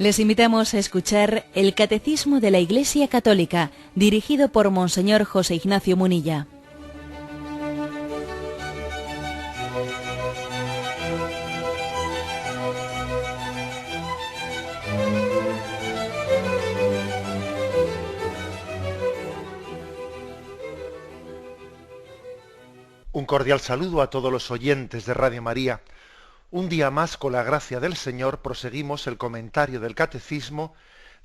Les invitamos a escuchar el Catecismo de la Iglesia Católica, dirigido por Monseñor José Ignacio Munilla. Un cordial saludo a todos los oyentes de Radio María. Un día más, con la gracia del Señor, proseguimos el comentario del Catecismo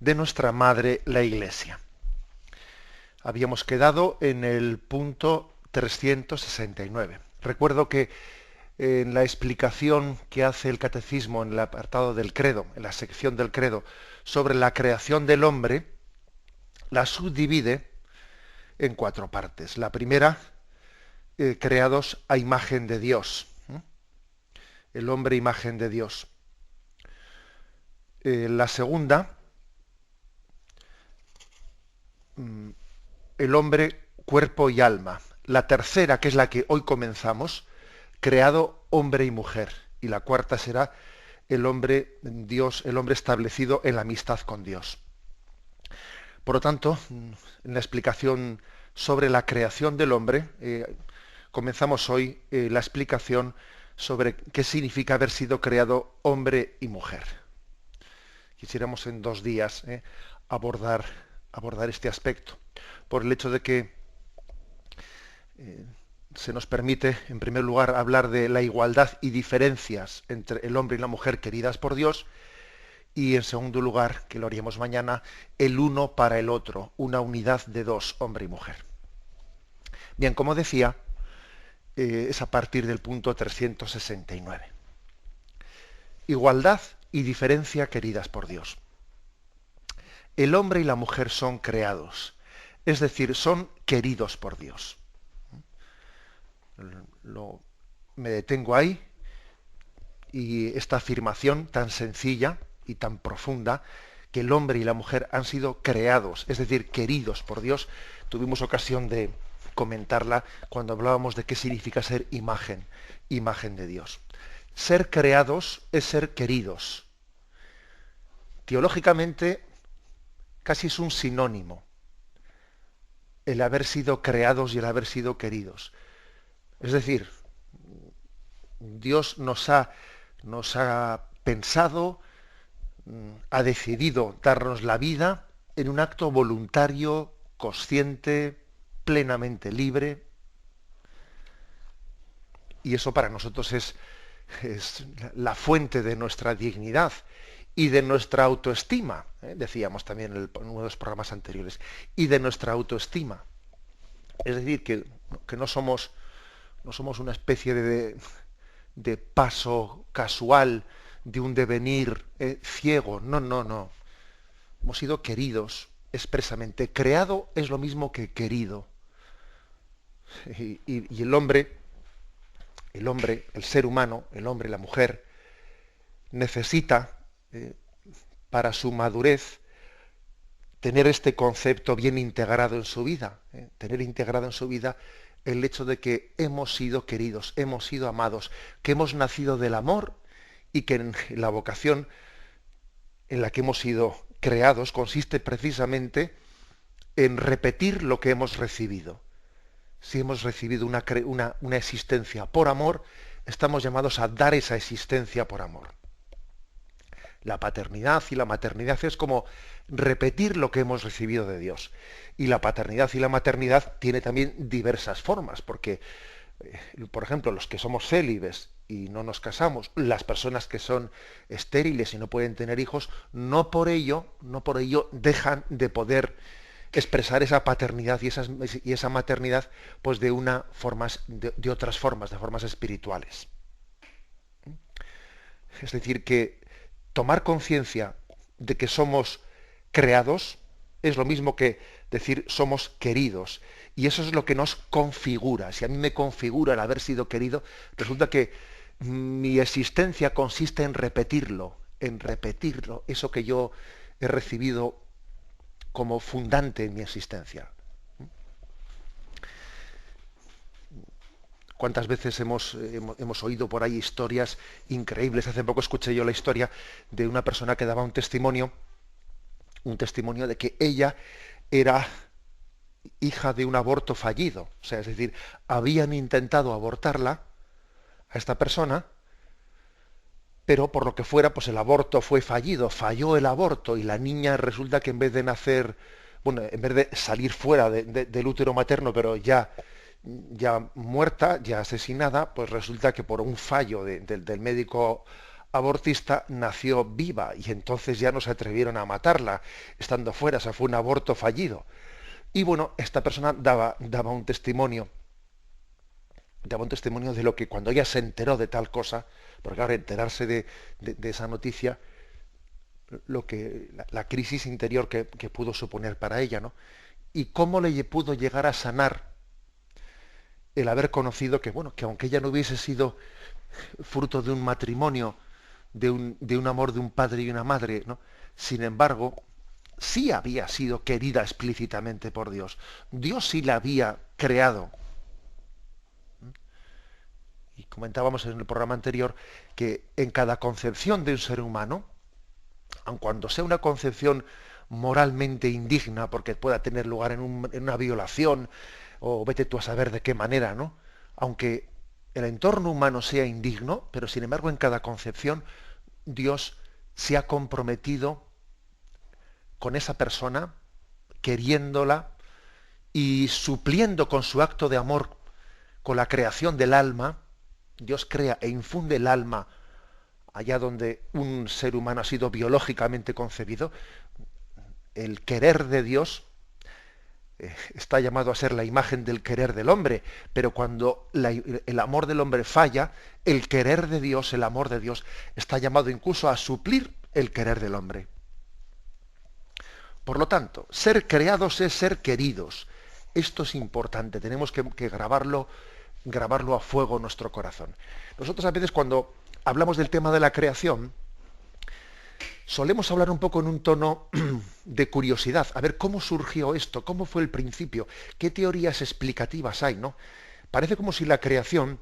de nuestra Madre, la Iglesia. Habíamos quedado en el punto 369. Recuerdo que en la explicación que hace el Catecismo en el apartado del credo, en la sección del credo, sobre la creación del hombre, la subdivide en 4 partes. La primera, creados a imagen de Dios. El hombre, imagen de Dios. La segunda, el hombre, cuerpo y alma. La tercera, que es la que hoy comenzamos, creado hombre y mujer. Y la cuarta será el hombre, Dios, el hombre establecido en la amistad con Dios. Por lo tanto, en la explicación sobre la creación del hombre, comenzamos hoy la explicación sobre qué significa haber sido creado hombre y mujer. Quisiéramos en 2 días abordar este aspecto, por el hecho de que se nos permite, en primer lugar, hablar de la igualdad y diferencias entre el hombre y la mujer queridas por Dios, y en segundo lugar, que lo haríamos mañana, el uno para el otro, una unidad de 2, hombre y mujer. Bien, como decía, es a partir del punto 369. Igualdad y diferencia queridas por Dios. El hombre y la mujer son creados, es decir, son queridos por Dios. Me detengo ahí, y esta afirmación tan sencilla y tan profunda, que el hombre y la mujer han sido creados, es decir, queridos por Dios, tuvimos ocasión de comentarla cuando hablábamos de qué significa ser imagen de Dios. Ser creados es ser queridos. Teológicamente casi es un sinónimo el haber sido creados y el haber sido queridos. Es decir, Dios nos ha pensado, ha decidido darnos la vida en un acto voluntario, consciente, plenamente libre, y eso para nosotros es la fuente de nuestra dignidad y de nuestra autoestima, decíamos también en uno de los programas anteriores, y de nuestra autoestima. Es decir, que no somos una especie de paso casual, de un devenir ciego. No. Hemos sido queridos expresamente. Creado es lo mismo que querido. Y el hombre, el ser humano, el hombre, la mujer, necesita, para su madurez, tener este concepto bien integrado en su vida, tener integrado en su vida el hecho de que hemos sido queridos, hemos sido amados, que hemos nacido del amor y que en la vocación en la que hemos sido creados consiste precisamente en repetir lo que hemos recibido. Si hemos recibido una existencia por amor, estamos llamados a dar esa existencia por amor. La paternidad y la maternidad es como repetir lo que hemos recibido de Dios. Y la paternidad y la maternidad tiene también diversas formas, porque, por ejemplo, los que somos célibes y no nos casamos, las personas que son estériles y no pueden tener hijos, no por ello dejan de poder expresar esa paternidad y esa maternidad, pues de otras formas, de formas espirituales. Es decir, que tomar conciencia de que somos creados es lo mismo que decir somos queridos. Y eso es lo que nos configura. Si a mí me configura el haber sido querido, resulta que mi existencia consiste en repetirlo, eso que yo he recibido como fundante en mi existencia. ¿Cuántas veces hemos oído por ahí historias increíbles? Hace poco escuché yo la historia de una persona que daba un testimonio de que ella era hija de un aborto fallido. O sea, es decir, habían intentado abortarla a esta persona, pero por lo que fuera, pues el aborto fue fallido, falló el aborto, y la niña resulta que en vez de nacer, bueno, en vez de salir fuera del útero materno, pero ya muerta, ya asesinada, pues resulta que por un fallo del médico abortista nació viva, y entonces ya no se atrevieron a matarla estando fuera. O sea, fue un aborto fallido. Y bueno, esta persona daba un testimonio de lo que cuando ella se enteró de tal cosa, porque claro, enterarse de esa noticia, la crisis interior que pudo suponer para ella, ¿no? Y cómo le pudo llegar a sanar el haber conocido que, bueno, que aunque ella no hubiese sido fruto de un matrimonio, de un amor de un padre y una madre, ¿no? Sin embargo, sí había sido querida explícitamente por Dios. Dios sí la había creado. Y comentábamos en el programa anterior que en cada concepción de un ser humano, aun cuando sea una concepción moralmente indigna, porque pueda tener lugar en una violación, o vete tú a saber de qué manera, ¿no? Aunque el entorno humano sea indigno, pero sin embargo en cada concepción Dios se ha comprometido con esa persona, queriéndola y supliendo con su acto de amor, con la creación del alma. Dios crea e infunde el alma allá donde un ser humano ha sido biológicamente concebido. El querer de Dios está llamado a ser la imagen del querer del hombre, pero cuando el amor del hombre falla, el querer de Dios, el amor de Dios, está llamado incluso a suplir el querer del hombre. Por lo tanto, ser creados es ser queridos. Esto es importante, tenemos que grabarlo a fuego en nuestro corazón. Nosotros a veces cuando hablamos del tema de la creación, solemos hablar un poco en un tono de curiosidad, a ver cómo surgió esto, cómo fue el principio, qué teorías explicativas hay, ¿no? Parece como si la creación,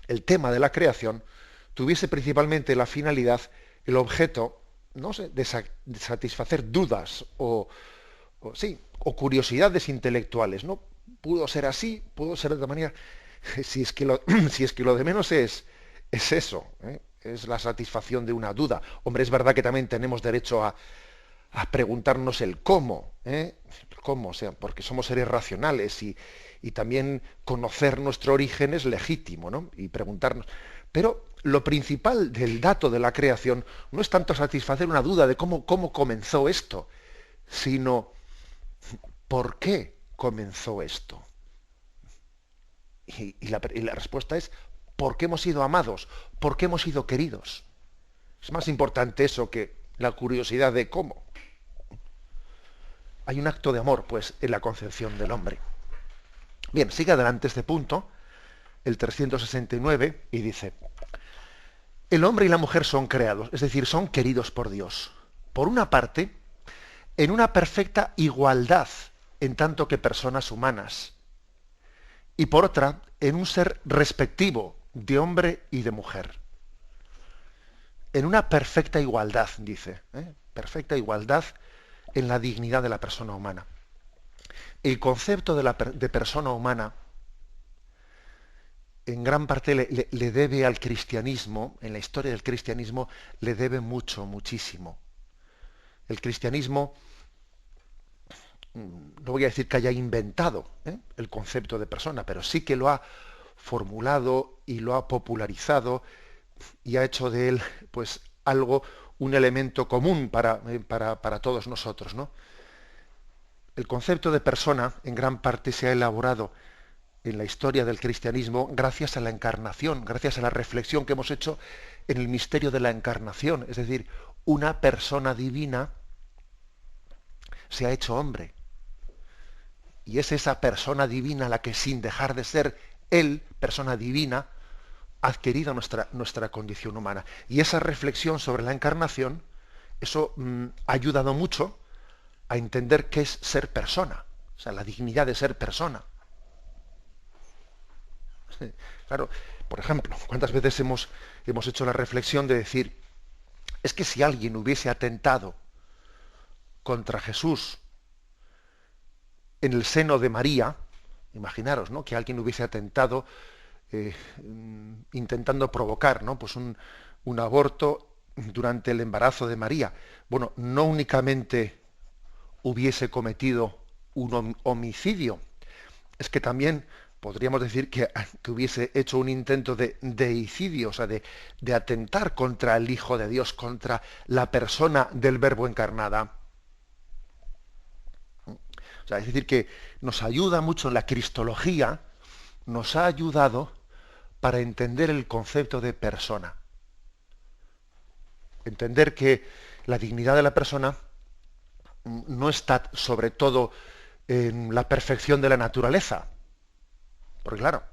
el tema de la creación, tuviese principalmente la finalidad, el objeto, no sé, de satisfacer dudas o curiosidades intelectuales, ¿no? Pudo ser así, pudo ser de otra manera. Si es que lo de menos es eso, ¿eh? Es la satisfacción de una duda. Hombre, es verdad que también tenemos derecho a preguntarnos el cómo, ¿eh? El cómo, o sea, porque somos seres racionales y también conocer nuestro origen es legítimo, ¿no? Y preguntarnos. Pero lo principal del dato de la creación no es tanto satisfacer una duda de cómo comenzó esto, sino ¿por qué comenzó esto? Y la respuesta es ¿por qué hemos sido amados? ¿Por qué hemos sido queridos? Es más importante eso que la curiosidad de cómo. Hay un acto de amor, pues, en la concepción del hombre. Bien, sigue adelante este punto, el 369, y dice: el hombre y la mujer son creados, es decir, son queridos por Dios. Por una parte, en una perfecta igualdad, en tanto que personas humanas. Y por otra, en un ser respectivo de hombre y de mujer. En una perfecta igualdad, dice, perfecta igualdad en la dignidad de la persona humana. El concepto de persona humana en gran parte le debe al cristianismo, en la historia del cristianismo, le debe mucho, muchísimo. El cristianismo, no voy a decir que haya inventado el concepto de persona, pero sí que lo ha formulado y lo ha popularizado y ha hecho de él, pues, algo, un elemento común para todos nosotros, ¿no? El concepto de persona, en gran parte, se ha elaborado en la historia del cristianismo gracias a la encarnación, gracias a la reflexión que hemos hecho en el misterio de la encarnación. Es decir, una persona divina se ha hecho hombre. Y es esa persona divina la que, sin dejar de ser él, persona divina, ha adquirido nuestra condición humana. Y esa reflexión sobre la encarnación, eso ha ayudado mucho a entender qué es ser persona, o sea, la dignidad de ser persona. Claro, por ejemplo, ¿cuántas veces hemos hecho la reflexión de decir, es que si alguien hubiese atentado contra Jesús en el seno de María, imaginaros, ¿no? Que alguien hubiese atentado intentando provocar, ¿no? Pues un aborto durante el embarazo de María. Bueno, no únicamente hubiese cometido un homicidio, es que también podríamos decir que hubiese hecho un intento de deicidio, o sea, de atentar contra el Hijo de Dios, contra la persona del Verbo encarnada. O sea, es decir, que nos ayuda mucho en la cristología, nos ha ayudado para entender el concepto de persona. Entender que la dignidad de la persona no está sobre todo en la perfección de la naturaleza. Porque claro,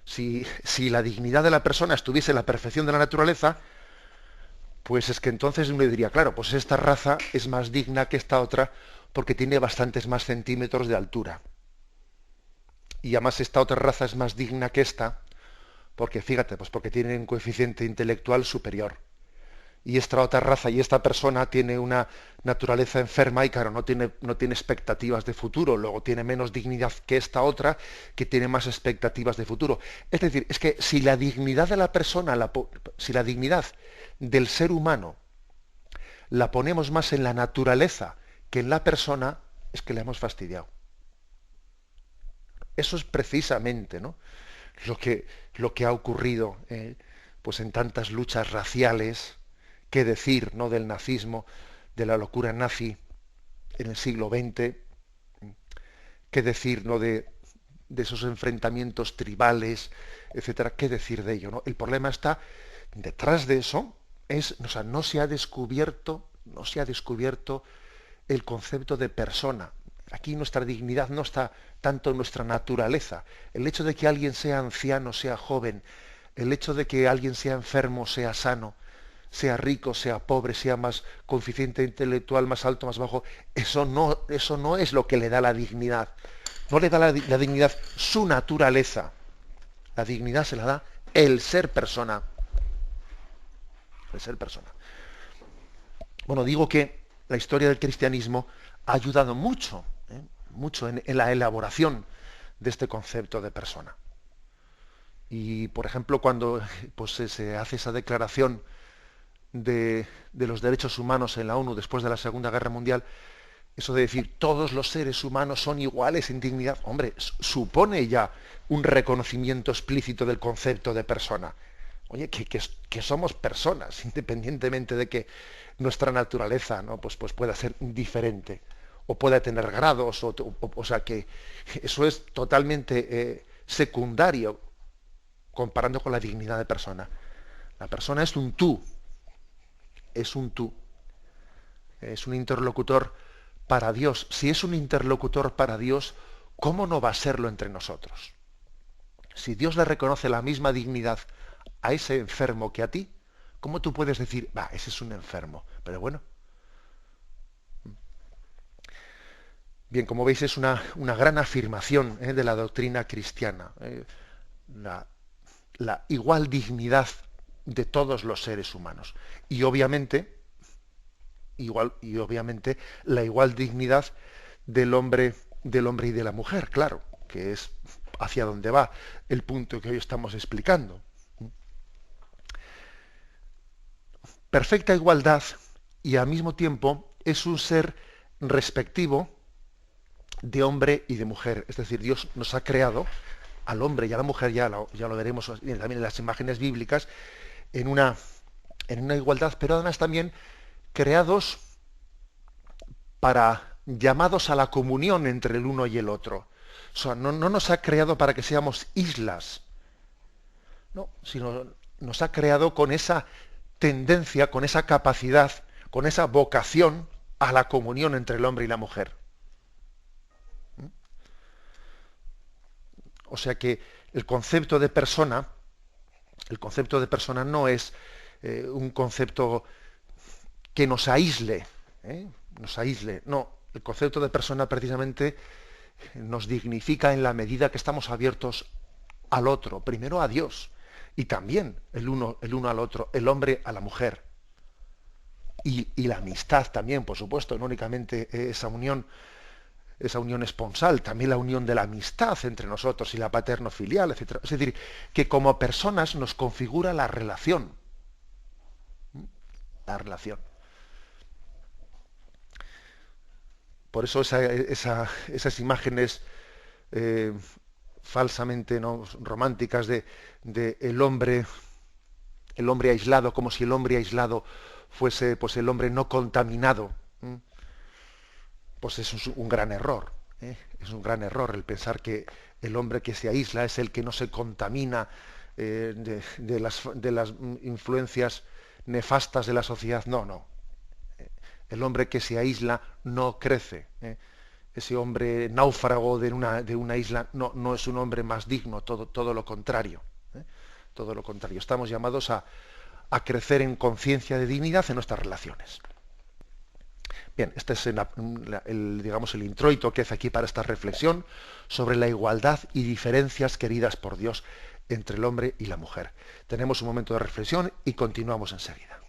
si la dignidad de la persona estuviese en la perfección de la naturaleza, pues es que entonces uno diría, claro, pues esta raza es más digna que esta otra porque tiene bastantes más centímetros de altura. Y además esta otra raza es más digna que esta porque, fíjate, pues porque tiene un coeficiente intelectual superior. Y esta otra raza y esta persona tiene una naturaleza enferma y claro, no tiene expectativas de futuro, luego tiene menos dignidad que esta otra que tiene más expectativas de futuro. Es decir, es que si la dignidad de la persona, si la dignidad del ser humano la ponemos más en la naturaleza que en la persona, es que le hemos fastidiado. Eso es precisamente, ¿no?, lo que ha ocurrido pues en tantas luchas raciales. ¿Qué decir, no, del nazismo, de la locura nazi en el siglo XX? ¿Qué decir, no, de esos enfrentamientos tribales, etcétera? ¿Qué decir de ello, no? El problema está detrás de eso, o sea, no se ha descubierto el concepto de persona. Aquí nuestra dignidad no está tanto en nuestra naturaleza. El hecho de que alguien sea anciano, sea joven, el hecho de que alguien sea enfermo, sea sano, sea rico, sea pobre, sea más coeficiente intelectual, más alto, más bajo, eso no es lo que le da la dignidad. No le da la dignidad su naturaleza. La dignidad se la da el ser persona. El ser persona. Bueno, digo que la historia del cristianismo ha ayudado mucho, mucho en la elaboración de este concepto de persona. Y, por ejemplo, cuando pues, se hace esa declaración de los derechos humanos en la ONU después de la Segunda Guerra Mundial, eso de decir todos los seres humanos son iguales en dignidad, hombre, supone ya un reconocimiento explícito del concepto de persona. Oye, que somos personas, independientemente de que nuestra naturaleza, ¿no?, pues pueda ser diferente o pueda tener grados, o sea que eso es totalmente secundario comparando con la dignidad de persona. La persona es un tú, es un interlocutor para Dios. Si es un interlocutor para Dios, ¿cómo no va a serlo entre nosotros? Si Dios le reconoce la misma dignidad a ese enfermo que a ti, ¿cómo tú puedes decir, ese es un enfermo? Pero bueno. Bien, como veis, es una gran afirmación de la doctrina cristiana. La igual dignidad de todos los seres humanos. Y obviamente la igual dignidad del hombre y de la mujer, claro, que es hacia donde va el punto que hoy estamos explicando. Perfecta igualdad y al mismo tiempo es un ser respectivo de hombre y de mujer. Es decir, Dios nos ha creado al hombre y a la mujer, ya lo veremos también en las imágenes bíblicas, en una igualdad, pero además también creados llamados a la comunión entre el uno y el otro. O sea, no nos ha creado para que seamos islas, no, sino nos ha creado con esa tendencia, con esa capacidad, con esa vocación a la comunión entre el hombre y la mujer. O sea que el concepto de persona no es un concepto que nos aísle, no, el concepto de persona precisamente nos dignifica en la medida que estamos abiertos al otro, primero a Dios, y también el uno al otro, el hombre a la mujer. Y la amistad también, por supuesto, no únicamente esa unión esponsal, también la unión de la amistad entre nosotros y la paterno-filial, etc. Es decir, que como personas nos configura la relación. La relación. Por eso esas imágenes falsamente, ¿no?, románticas de el hombre aislado, como si el hombre aislado fuese pues el hombre no contaminado. Pues eso es un gran error. Es un gran error el pensar que el hombre que se aísla es el que no se contamina de las influencias nefastas de la sociedad. No, no. El hombre que se aísla no crece. Ese hombre náufrago de una isla no es un hombre más digno, todo lo contrario. Todo lo contrario. Estamos llamados a crecer en conciencia de dignidad en nuestras relaciones. Bien, este es digamos, el introito que hace aquí para esta reflexión sobre la igualdad y diferencias queridas por Dios entre el hombre y la mujer. Tenemos un momento de reflexión y continuamos enseguida.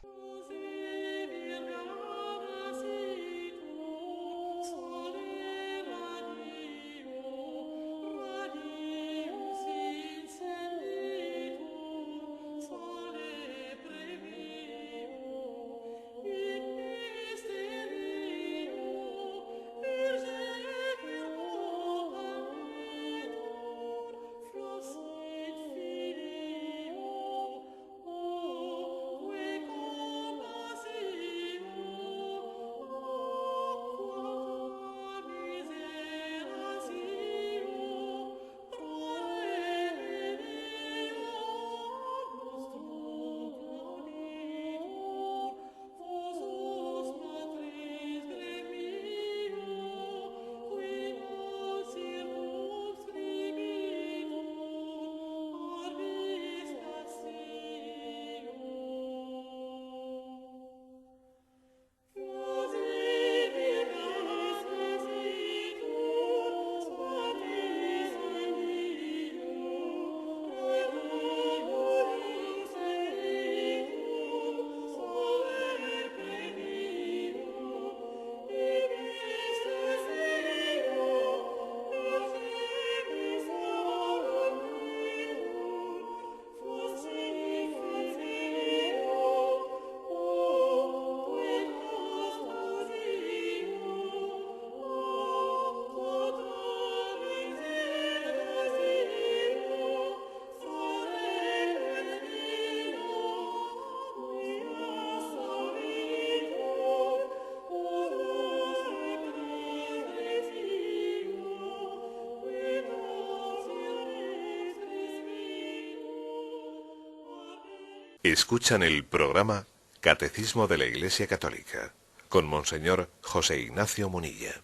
Escuchan el programa Catecismo de la Iglesia Católica con Monseñor José Ignacio Munilla.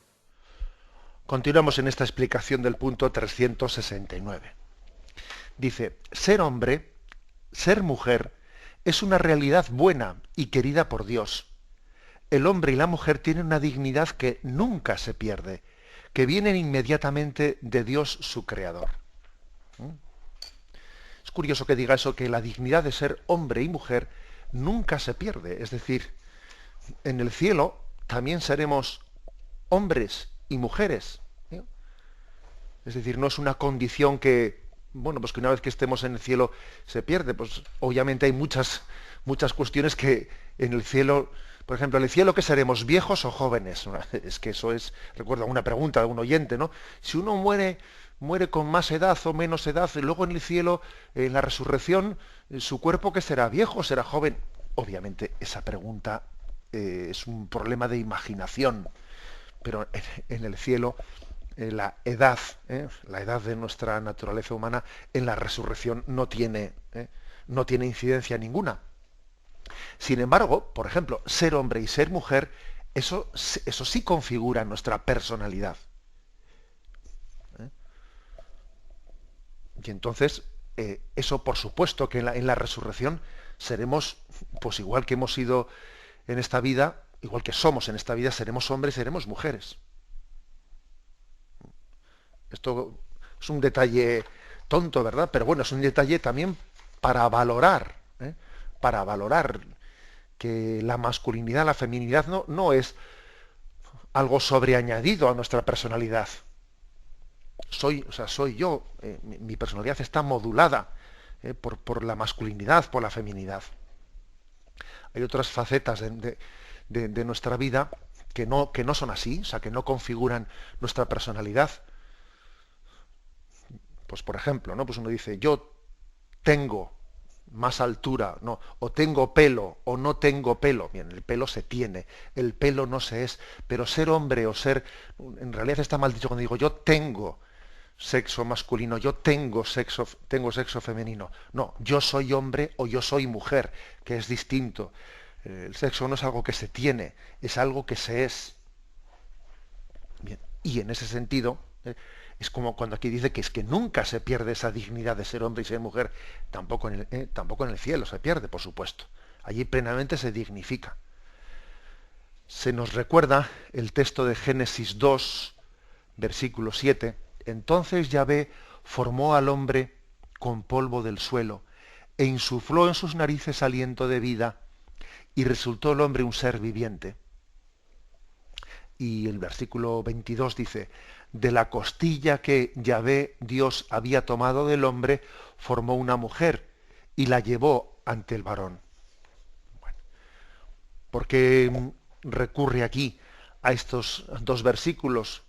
Continuamos en esta explicación del punto 369. Dice, ser hombre, ser mujer, es una realidad buena y querida por Dios. El hombre y la mujer tienen una dignidad que nunca se pierde, que vienen inmediatamente de Dios su Creador. Es curioso que diga eso, que la dignidad de ser hombre y mujer nunca se pierde. Es decir, en el cielo también seremos hombres y mujeres. Es decir, no es una condición que, bueno, pues que una vez que estemos en el cielo se pierde. Pues obviamente hay muchas cuestiones que en el cielo, por ejemplo, en el cielo, ¿qué seremos, viejos o jóvenes? Es que eso es, recuerdo una pregunta de un oyente, ¿no? Si uno muere con más edad o menos edad, y luego en el cielo, en la resurrección, ¿su cuerpo qué será, viejo o será joven? Obviamente esa pregunta es un problema de imaginación, pero en el cielo la edad de nuestra naturaleza humana en la resurrección no tiene incidencia ninguna. Sin embargo, por ejemplo, ser hombre y ser mujer, eso sí configura nuestra personalidad. Y entonces, eso por supuesto que en la resurrección seremos, pues igual que hemos sido en esta vida, igual que somos en esta vida, seremos hombres, seremos mujeres. Esto es un detalle tonto, ¿verdad? Pero bueno, es un detalle también para valorar, ¿eh? Para valorar que la masculinidad, la feminidad no es algo sobreañadido a nuestra personalidad. Soy yo, mi personalidad está modulada por la masculinidad, por la feminidad. Hay otras facetas de nuestra vida que no son así, o sea, que no configuran nuestra personalidad. Pues por ejemplo, ¿no? Pues uno dice, yo tengo más altura, no, o tengo pelo o no tengo pelo. Bien, el pelo se tiene, el pelo no se es, pero ser hombre o ser, en realidad está mal dicho cuando digo yo tengo sexo masculino, yo tengo sexo femenino. No, yo soy hombre o yo soy mujer, que es distinto. El sexo no es algo que se tiene, es algo que se es. Bien, y en ese sentido, es como cuando aquí dice que es que nunca se pierde esa dignidad de ser hombre y ser mujer, tampoco en el cielo se pierde, por supuesto. Allí plenamente se dignifica. Se nos recuerda el texto de Génesis 2, versículo 7. Entonces Yahvé formó al hombre con polvo del suelo e insufló en sus narices aliento de vida y resultó el hombre un ser viviente. Y el versículo 22 dice, de la costilla que Yahvé Dios había tomado del hombre, formó una mujer y la llevó ante el varón. Bueno, ¿por qué recurre aquí a estos dos versículos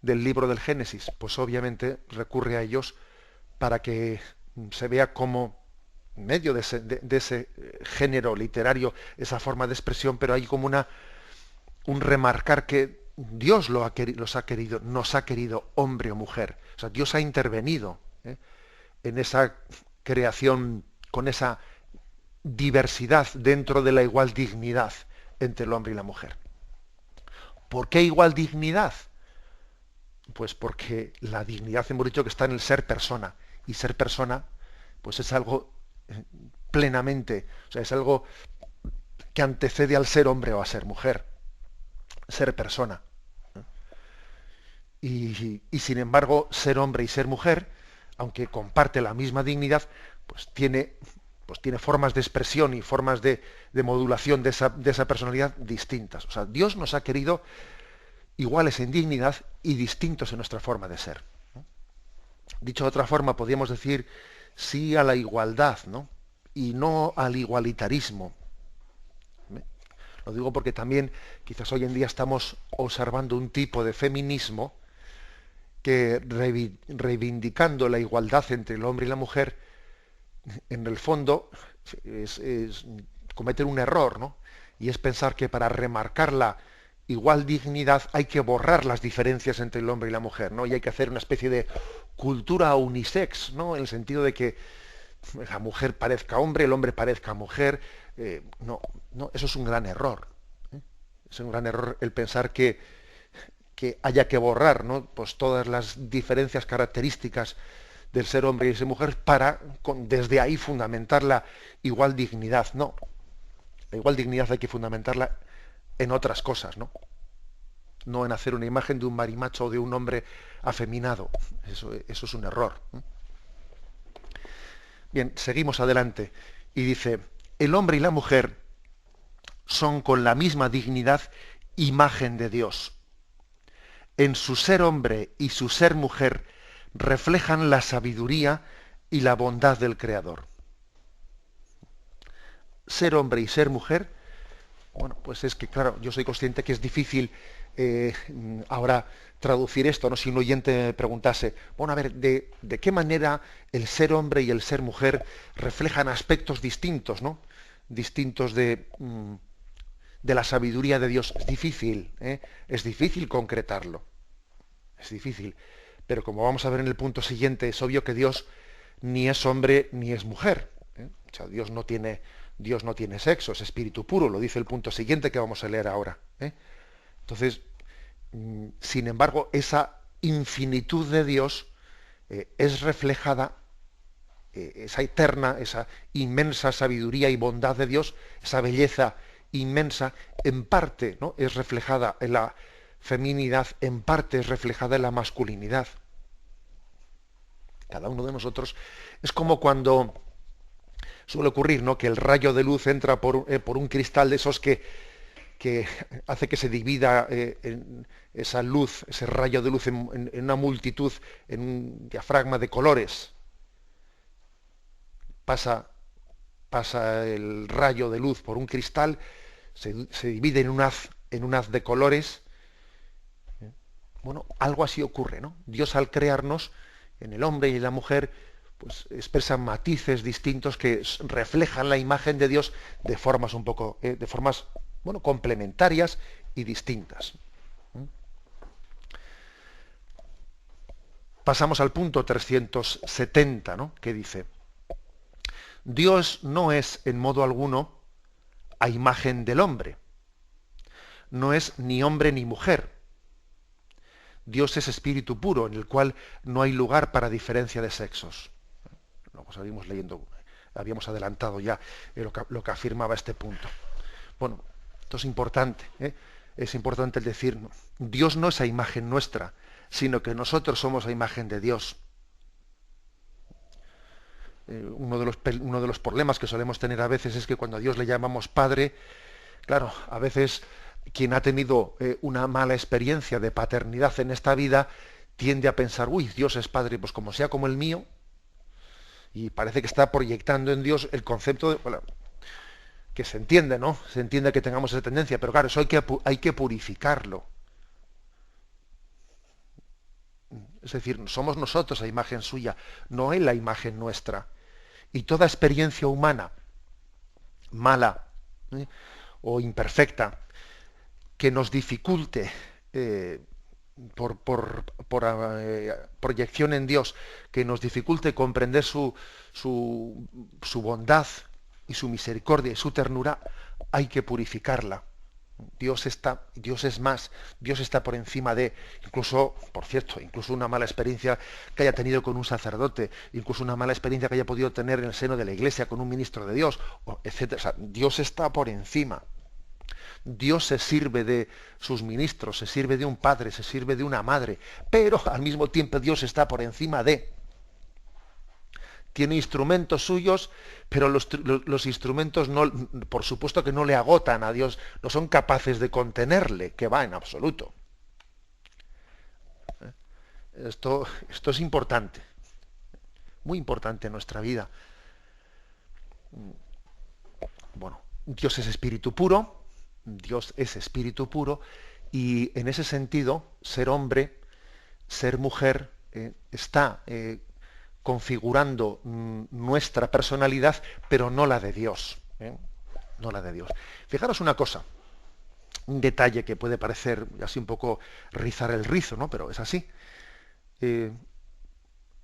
del libro del Génesis? Pues obviamente recurre a ellos para que se vea cómo en medio de ese género literario, esa forma de expresión, pero hay como un remarcar que Dios nos ha querido hombre o mujer. O sea, Dios ha intervenido en esa creación con esa diversidad dentro de la igual dignidad entre el hombre y la mujer. ¿Por qué igual dignidad? Pues porque la dignidad hemos dicho que está en el ser persona, y ser persona pues es algo plenamente, o sea, es algo que antecede al ser hombre o a ser mujer, ser persona. Y sin embargo, ser hombre y ser mujer, aunque comparte la misma dignidad, pues tiene formas de expresión y formas de modulación de esa personalidad distintas. O sea, Dios nos ha querido iguales en dignidad y distintos en nuestra forma de ser. Dicho de otra forma, podríamos decir sí a la igualdad, ¿no? Y no al igualitarismo. Lo digo porque también quizás hoy en día estamos observando un tipo de feminismo que reivindicando la igualdad entre el hombre y la mujer, en el fondo es cometer un error, ¿no? Y es pensar que para remarcar la igual dignidad hay que borrar las diferencias entre el hombre y la mujer, ¿no? Y hay que hacer una especie de cultura unisex, ¿no? En el sentido de que la mujer parezca hombre, el hombre parezca mujer. No, eso es un gran error. Es un gran error el pensar que haya que borrar, ¿no? Pues todas las diferencias características del ser hombre y ser mujer para desde ahí fundamentar la igual dignidad. No, la igual dignidad hay que fundamentarla en otras cosas, ¿no? No en hacer una imagen de un marimacho o de un hombre afeminado. Eso es un error. Bien, seguimos adelante. Y dice, el hombre y la mujer son con la misma dignidad imagen de Dios. En su ser hombre y su ser mujer reflejan la sabiduría y la bondad del Creador. Ser hombre y ser mujer, bueno, pues es que, claro, yo soy consciente que es difícil ahora traducir esto, ¿no? Si un oyente me preguntase, bueno, a ver, ¿de qué manera el ser hombre y el ser mujer reflejan aspectos distintos, ¿no? Distintos de la sabiduría de Dios? Es difícil concretarlo. Es difícil. Pero como vamos a ver en el punto siguiente, es obvio que Dios ni es hombre ni es mujer. O sea, Dios no tiene sexo, es espíritu puro, lo dice el punto siguiente que vamos a leer ahora. Entonces, sin embargo, esa infinitud de Dios es reflejada, esa eterna, esa inmensa sabiduría y bondad de Dios, esa belleza inmensa, en parte, ¿no?, es reflejada en la feminidad, en parte es reflejada en la masculinidad. cada uno de nosotros, es como cuando suele ocurrir, ¿no?, que el rayo de luz entra por un cristal de esos que hace que se divida esa luz, ese rayo de luz en una multitud, en un diafragma de colores. Pasa el rayo de luz por un cristal, se divide en un haz de colores. Bueno, algo así ocurre, ¿no? Dios, al crearnos, en el hombre y en la mujer, pues expresan matices distintos que reflejan la imagen de Dios de formas bueno, complementarias y distintas. Pasamos al punto 370, ¿no?, que dice: Dios no es en modo alguno a imagen del hombre. No es ni hombre ni mujer. Dios es espíritu puro, en el cual no hay lugar para diferencia de sexos. Luego seguimos leyendo, habíamos adelantado ya lo que afirmaba este punto. Bueno, esto es importante, ¿eh? Es importante el decir, Dios no es a imagen nuestra, sino que nosotros somos a imagen de Dios. Uno de los problemas que solemos tener a veces es que cuando a Dios le llamamos Padre, claro, a veces quien ha tenido una mala experiencia de paternidad en esta vida tiende a pensar, uy, Dios es Padre, pues como sea como el mío, y parece que está proyectando en Dios el concepto de... Bueno, que se entiende, ¿no? Se entiende que tengamos esa tendencia, pero claro, eso hay que purificarlo. Es decir, somos nosotros a imagen suya, no Él la imagen nuestra. Y toda experiencia humana, mala o imperfecta, que nos dificulte por proyección en Dios, que nos dificulte comprender su bondad y su misericordia y su ternura, hay que purificarla. Dios es más, Dios está por encima de, incluso, por cierto, incluso una mala experiencia que haya tenido con un sacerdote, incluso una mala experiencia que haya podido tener en el seno de la Iglesia con un ministro de Dios, etc. O sea, Dios está por encima. Dios se sirve de sus ministros, se sirve de un padre, se sirve de una madre, pero al mismo tiempo Dios está por encima de... Tiene instrumentos suyos, pero los instrumentos, no, por supuesto que no le agotan a Dios, no son capaces de contenerle, que va, en absoluto. Esto es importante, muy importante en nuestra vida. Bueno, Dios es espíritu puro, y en ese sentido, ser hombre, ser mujer, está configurando nuestra personalidad, pero no la de Dios. No la de Dios. Fijaros una cosa, un detalle que puede parecer así un poco rizar el rizo, ¿no?, pero es así. En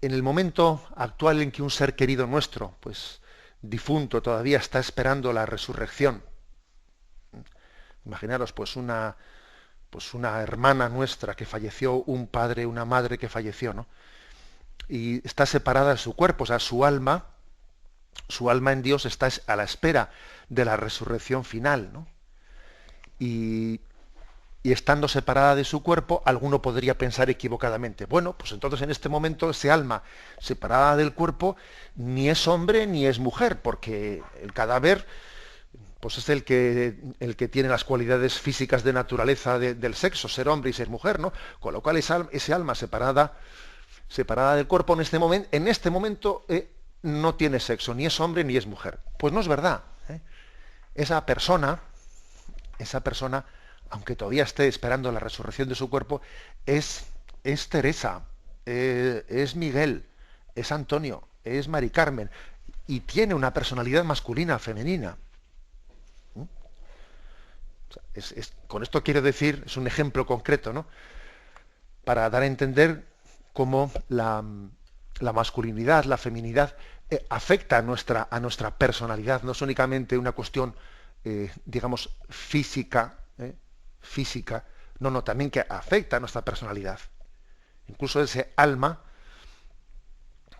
el momento actual en que un ser querido nuestro, pues difunto, todavía está esperando la resurrección, imaginaros pues una hermana nuestra que falleció, un padre, una madre que falleció, ¿no?, y está separada de su cuerpo, o sea, su alma en Dios está a la espera de la resurrección final, ¿no? Y estando separada de su cuerpo, alguno podría pensar equivocadamente, bueno, pues entonces en este momento ese alma separada del cuerpo ni es hombre ni es mujer, porque el cadáver pues es el que tiene las cualidades físicas de naturaleza del sexo, ser hombre y ser mujer, ¿no? Con lo cual ese alma separada del cuerpo en este momento no tiene sexo, ni es hombre ni es mujer. Pues no es verdad. Esa persona, aunque todavía esté esperando la resurrección de su cuerpo, es Teresa, es Miguel, es Antonio, es Mari Carmen, y tiene una personalidad masculina, femenina. Con esto quiero decir, es un ejemplo concreto, ¿no?, para dar a entender cómo la masculinidad, la feminidad afecta a nuestra personalidad. No es únicamente una cuestión, digamos, física, no, también que afecta a nuestra personalidad. Incluso ese alma,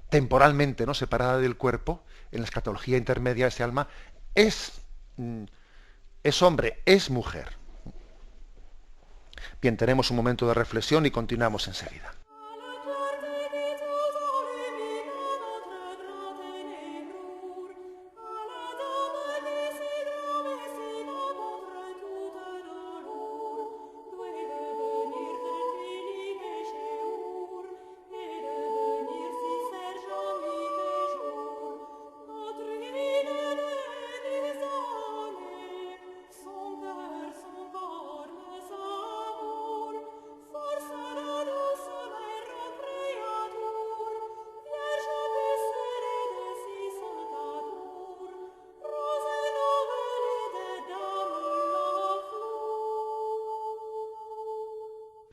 temporalmente, ¿no?, separada del cuerpo, en la escatología intermedia, ese alma es hombre, es mujer. Bien, tenemos un momento de reflexión y continuamos enseguida.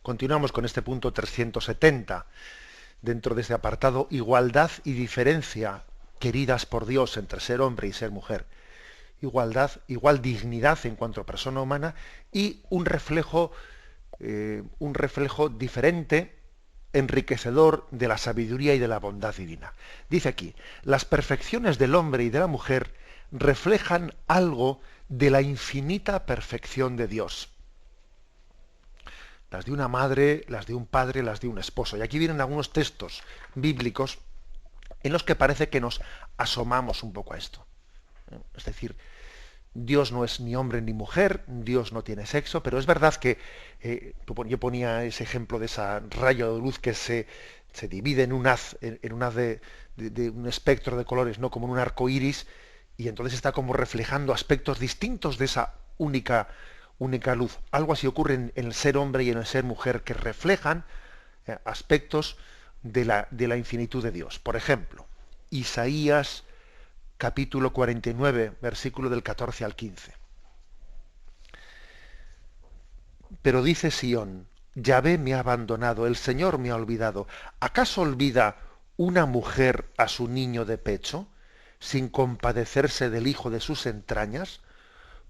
Continuamos con este punto 370, dentro de este apartado, igualdad y diferencia queridas por Dios entre ser hombre y ser mujer. Igualdad, igual dignidad en cuanto a persona humana y un reflejo diferente, enriquecedor de la sabiduría y de la bondad divina. Dice aquí, las perfecciones del hombre y de la mujer reflejan algo de la infinita perfección de Dios. Las de una madre, las de un padre, las de un esposo. Y aquí vienen algunos textos bíblicos en los que parece que nos asomamos un poco a esto. Es decir, Dios no es ni hombre ni mujer, Dios no tiene sexo, pero es verdad que yo ponía ese ejemplo de ese rayo de luz que se divide en un haz de un espectro de colores, no como en un arco iris, y entonces está como reflejando aspectos distintos de esa única luz. Algo así ocurre en el ser hombre y en el ser mujer, que reflejan aspectos de la infinitud de Dios. Por ejemplo, Isaías capítulo 49, versículo del 14 al 15. Pero dice Sión, Yahvé me ha abandonado, el Señor me ha olvidado. ¿Acaso olvida una mujer a su niño de pecho, sin compadecerse del hijo de sus entrañas?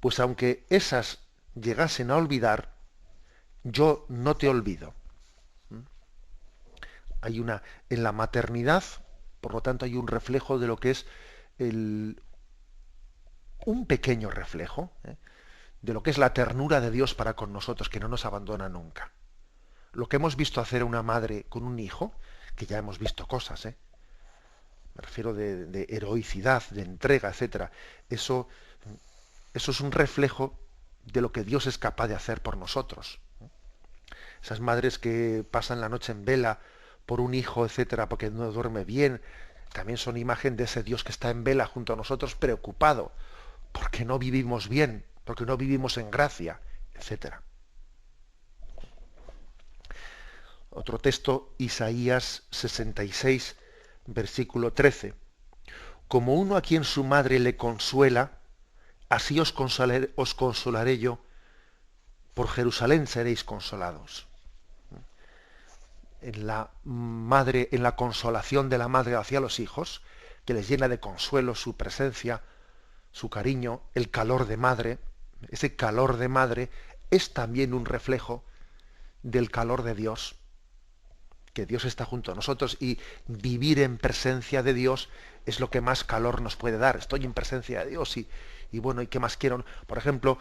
Pues aunque esas llegasen a olvidar, yo no te olvido. Hay en la maternidad, por lo tanto, hay un reflejo de lo que es un pequeño reflejo de lo que es la ternura de Dios para con nosotros, que no nos abandona nunca. Lo que hemos visto hacer una madre con un hijo, que ya hemos visto cosas, me refiero de heroicidad, de entrega, etcétera. Eso es un reflejo de lo que Dios es capaz de hacer por nosotros. Esas madres que pasan la noche en vela por un hijo, etcétera, porque no duerme bien, también son imagen de ese Dios que está en vela junto a nosotros, preocupado, porque no vivimos bien, porque no vivimos en gracia, etcétera. Otro texto, Isaías 66, versículo 13. Como uno a quien su madre le consuela, así os consolaré yo, por Jerusalén seréis consolados. En la consolación de la madre hacia los hijos, que les llena de consuelo su presencia, su cariño, el calor de madre. Ese calor de madre es también un reflejo del calor de Dios, que Dios está junto a nosotros, y vivir en presencia de Dios es lo que más calor nos puede dar. Estoy en presencia de Dios y bueno, ¿y qué más quiero? Por ejemplo,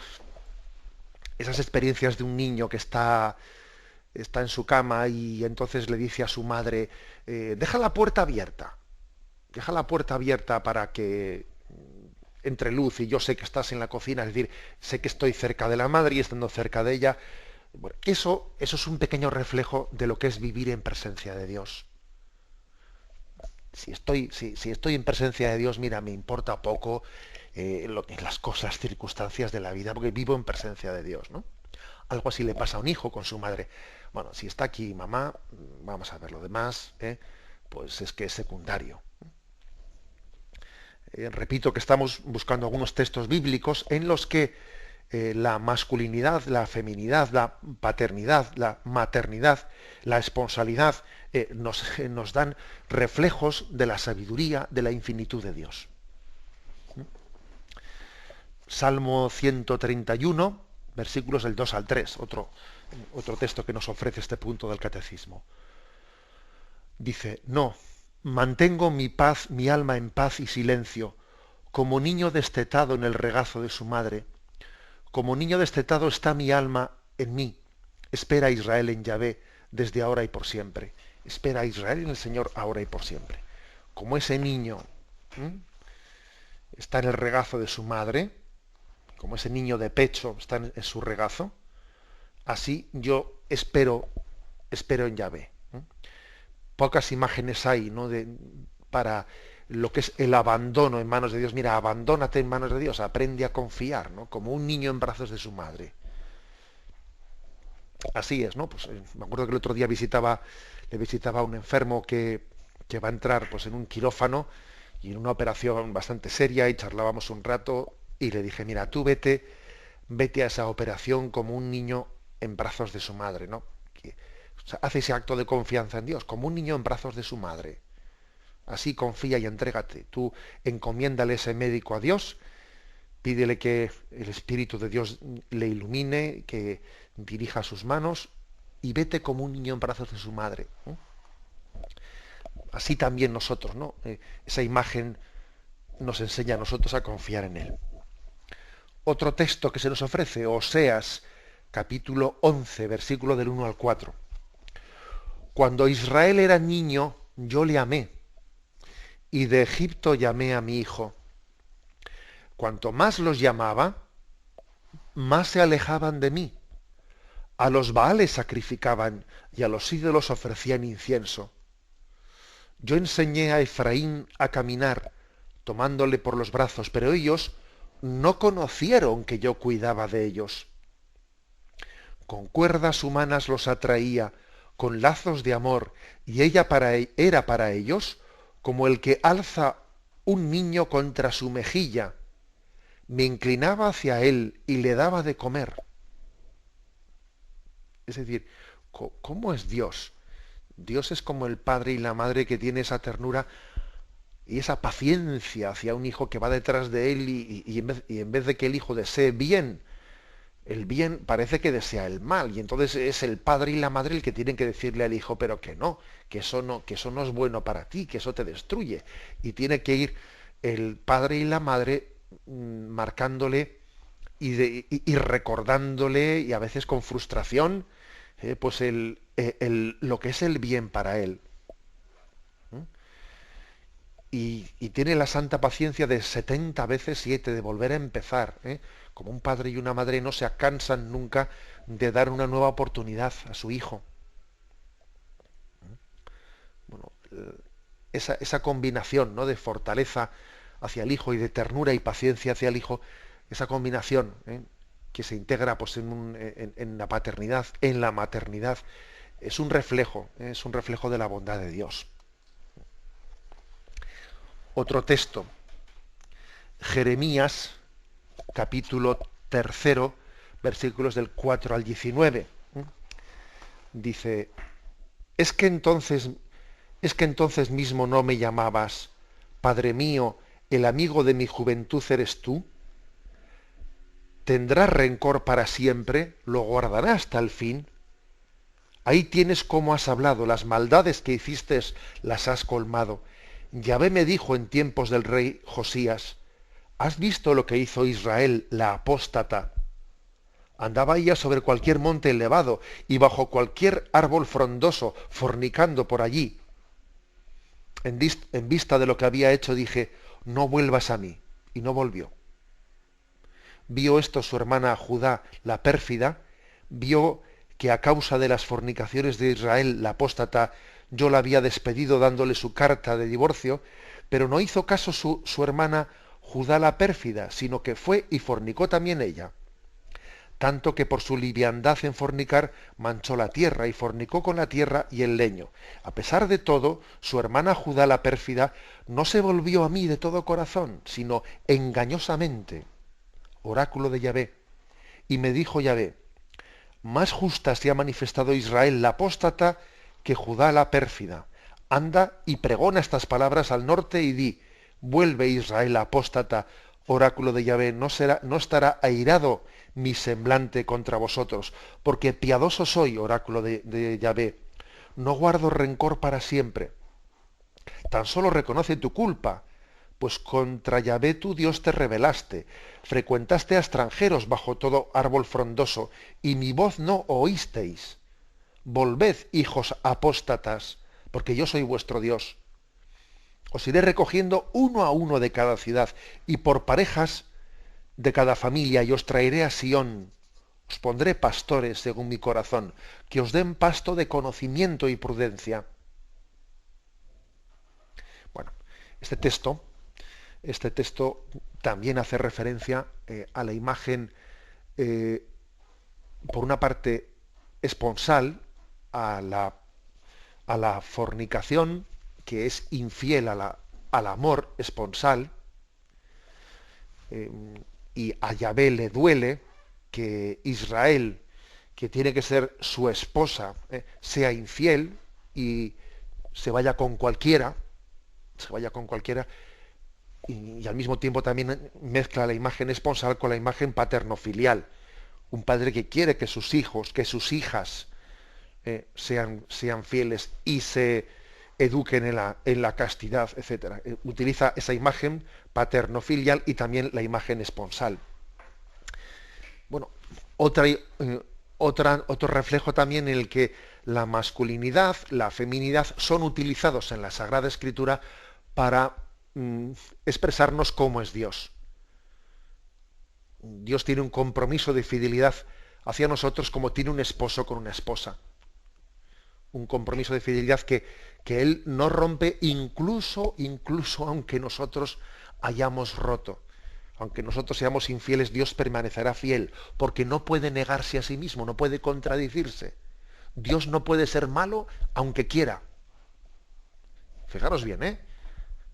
esas experiencias de un niño que está en su cama y entonces le dice a su madre, deja la puerta abierta para que entre luz y yo sé que estás en la cocina, es decir, sé que estoy cerca de la madre y estando cerca de ella. Bueno, eso es un pequeño reflejo de lo que es vivir en presencia de Dios. Si estoy en presencia de Dios, mira, me importa poco las cosas, las circunstancias de la vida, porque vivo en presencia de Dios, ¿no? Algo así le pasa a un hijo con su madre. Bueno, si está aquí mamá, vamos a ver lo demás, pues es que es secundario. Repito que estamos buscando algunos textos bíblicos en los que la masculinidad, la feminidad, la paternidad, la maternidad, la esponsalidad nos dan reflejos de la sabiduría, de la infinitud de Dios. Salmo 131, versículos del 2 al 3, otro texto que nos ofrece este punto del catecismo. Dice, no, mantengo mi paz, mi alma en paz y silencio, como niño destetado en el regazo de su madre. Como niño destetado está mi alma en mí. Espera a Israel en Yahvé desde ahora y por siempre. Espera a Israel en el Señor ahora y por siempre. Como ese niño está en el regazo de su madre, como ese niño de pecho está en su regazo, así yo espero en Yahvé. Pocas imágenes hay, ¿no?, para lo que es el abandono en manos de Dios. Mira, abandónate en manos de Dios, aprende a confiar, ¿no?, como un niño en brazos de su madre. Así es, ¿no? Pues me acuerdo que el otro día le visitaba a un enfermo que va a entrar pues en un quirófano y en una operación bastante seria, y charlábamos un rato y le dije, mira, tú vete a esa operación como un niño en brazos de su madre, ¿no? O sea, hace ese acto de confianza en Dios, como un niño en brazos de su madre. Así confía y entrégate. Tú encomiéndale ese médico a Dios, pídele que el Espíritu de Dios le ilumine, que dirija sus manos y vete como un niño en brazos de su madre, ¿no? Así también nosotros, ¿no? Esa imagen nos enseña a nosotros a confiar en Él. Otro texto que se nos ofrece, Oseas, capítulo 11, versículo del 1 al 4. Cuando Israel era niño, yo le amé, y de Egipto llamé a mi hijo. Cuanto más los llamaba, más se alejaban de mí. A los Baales sacrificaban y a los ídolos ofrecían incienso. Yo enseñé a Efraín a caminar, tomándole por los brazos, pero ellos no conocieron que yo cuidaba de ellos. Con cuerdas humanas los atraía, con lazos de amor, y ella era para ellos como el que alza un niño contra su mejilla. Me inclinaba hacia él y le daba de comer. Es decir, ¿cómo es Dios? Dios es como el padre y la madre que tiene esa ternura y esa paciencia hacia un hijo que va detrás de él y en vez de que el hijo desee bien, el bien parece que desea el mal. Y entonces es el padre y la madre el que tienen que decirle al hijo, pero que eso no es bueno para ti, que eso te destruye. Y tiene que ir el padre y la madre marcándole y recordándole, y a veces con frustración, pues lo que es el bien para él. Y tiene la santa paciencia de 70 veces 7, de volver a empezar. Como un padre y una madre no se cansan nunca de dar una nueva oportunidad a su hijo. Bueno, esa combinación, ¿no?, de fortaleza hacia el hijo y de ternura y paciencia hacia el hijo, esa combinación, que se integra pues, en la paternidad, en la maternidad, es un reflejo de la bondad de Dios. Otro texto, Jeremías, capítulo 3, versículos del 4 al 19. Dice, ¿es que entonces mismo no me llamabas, Padre mío, el amigo de mi juventud eres tú? ¿Tendrás rencor para siempre? ¿Lo guardarás hasta el fin? Ahí tienes cómo has hablado, las maldades que hiciste las has colmado. Yahvé me dijo en tiempos del rey Josías, ¿has visto lo que hizo Israel, la apóstata? Andaba ella sobre cualquier monte elevado y bajo cualquier árbol frondoso, fornicando por allí. En vista de lo que había hecho dije, no vuelvas a mí. Y no volvió. Vio esto su hermana Judá, la pérfida, vio que a causa de las fornicaciones de Israel, la apóstata, yo la había despedido dándole su carta de divorcio, pero no hizo caso su hermana Judá la pérfida, sino que fue y fornicó también ella. Tanto que por su liviandad en fornicar manchó la tierra y fornicó con la tierra y el leño. A pesar de todo, su hermana Judá la pérfida no se volvió a mí de todo corazón, sino engañosamente. Oráculo de Yahvé. Y me dijo Yahvé, más justa se ha manifestado Israel la apóstata que Judá la pérfida. Anda y pregona estas palabras al norte y di, vuelve Israel la apóstata, oráculo de Yahvé, no estará airado mi semblante contra vosotros, porque piadoso soy, oráculo de Yahvé, no guardo rencor para siempre. Tan solo reconoce tu culpa, pues contra Yahvé tu Dios te rebelaste, frecuentaste a extranjeros bajo todo árbol frondoso, y mi voz no oísteis. Volved, hijos apóstatas, porque yo soy vuestro Dios. Os iré recogiendo uno a uno de cada ciudad, y por parejas de cada familia, y os traeré a Sión. Os pondré pastores según mi corazón, que os den pasto de conocimiento y prudencia. Bueno, este texto también hace referencia a la imagen, por una parte, esponsal, a la fornicación, que es infiel al amor esponsal, y a Yahvé le duele que Israel, que tiene que ser su esposa, sea infiel y se vaya con cualquiera, y al mismo tiempo también mezcla la imagen esponsal con la imagen paterno-filial. Un padre que quiere que sus hijos, que sus hijas sean fieles y se eduquen en la castidad, etc. Utiliza esa imagen paterno-filial y también la imagen esponsal. Bueno, otro reflejo también en el que la masculinidad, la feminidad son utilizados en la Sagrada Escritura para expresarnos cómo es Dios. Dios tiene un compromiso de fidelidad hacia nosotros como tiene un esposo con una esposa. Un compromiso de fidelidad que Él no rompe incluso aunque nosotros hayamos roto. Aunque nosotros seamos infieles, Dios permanecerá fiel, porque no puede negarse a sí mismo, no puede contradecirse. Dios no puede ser malo aunque quiera. Fijaros bien, ¿eh?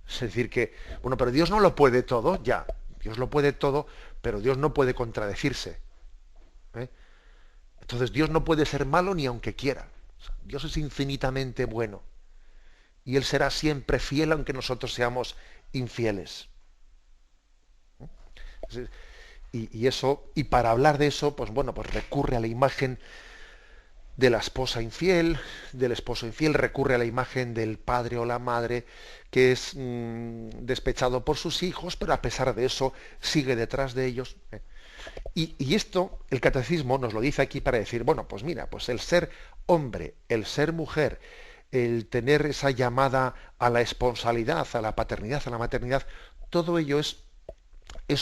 Es decir que, bueno, pero Dios no lo puede todo, ya. Dios lo puede todo, pero Dios no puede contradecirse. Entonces Dios no puede ser malo ni aunque quiera. O sea, Dios es infinitamente bueno. Y Él será siempre fiel aunque nosotros seamos infieles. Y para hablar de eso, pues bueno, pues recurre a la imagen de la esposa infiel, del esposo infiel, recurre a la imagen del padre o la madre que es despechado por sus hijos, pero a pesar de eso sigue detrás de ellos. Y esto, el catecismo nos lo dice aquí para decir, bueno, pues mira, pues el ser hombre, el ser mujer, el tener esa llamada a la esponsalidad, a la paternidad, a la maternidad, todo ello es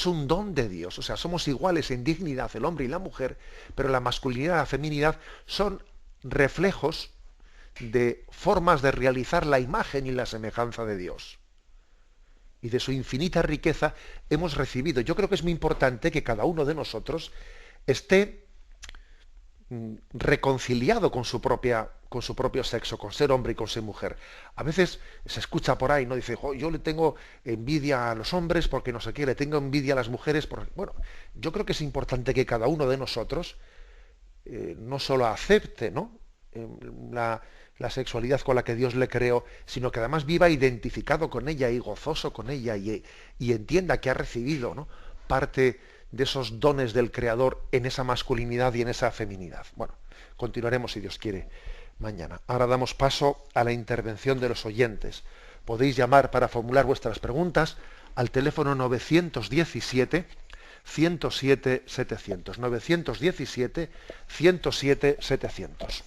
un don de Dios. O sea, somos iguales en dignidad el hombre y la mujer, pero la masculinidad y la feminidad son reflejos de formas de realizar la imagen y la semejanza de Dios. Y de su infinita riqueza hemos recibido. Yo creo que es muy importante que cada uno de nosotros esté reconciliado con su propio sexo, con ser hombre y con ser mujer. A veces se escucha por ahí, ¿no? Dice, yo le tengo envidia a los hombres porque no sé qué, le tengo envidia a las mujeres porque... Bueno, yo creo que es importante que cada uno de nosotros no solo acepte, ¿no? La sexualidad con la que Dios le creó, sino que además viva identificado con ella y gozoso con ella y entienda que ha recibido, ¿no?, parte de esos dones del Creador en esa masculinidad y en esa feminidad. Bueno, continuaremos si Dios quiere mañana. Ahora damos paso a la intervención de los oyentes. Podéis llamar para formular vuestras preguntas al teléfono 917 107 700. 917 107 700.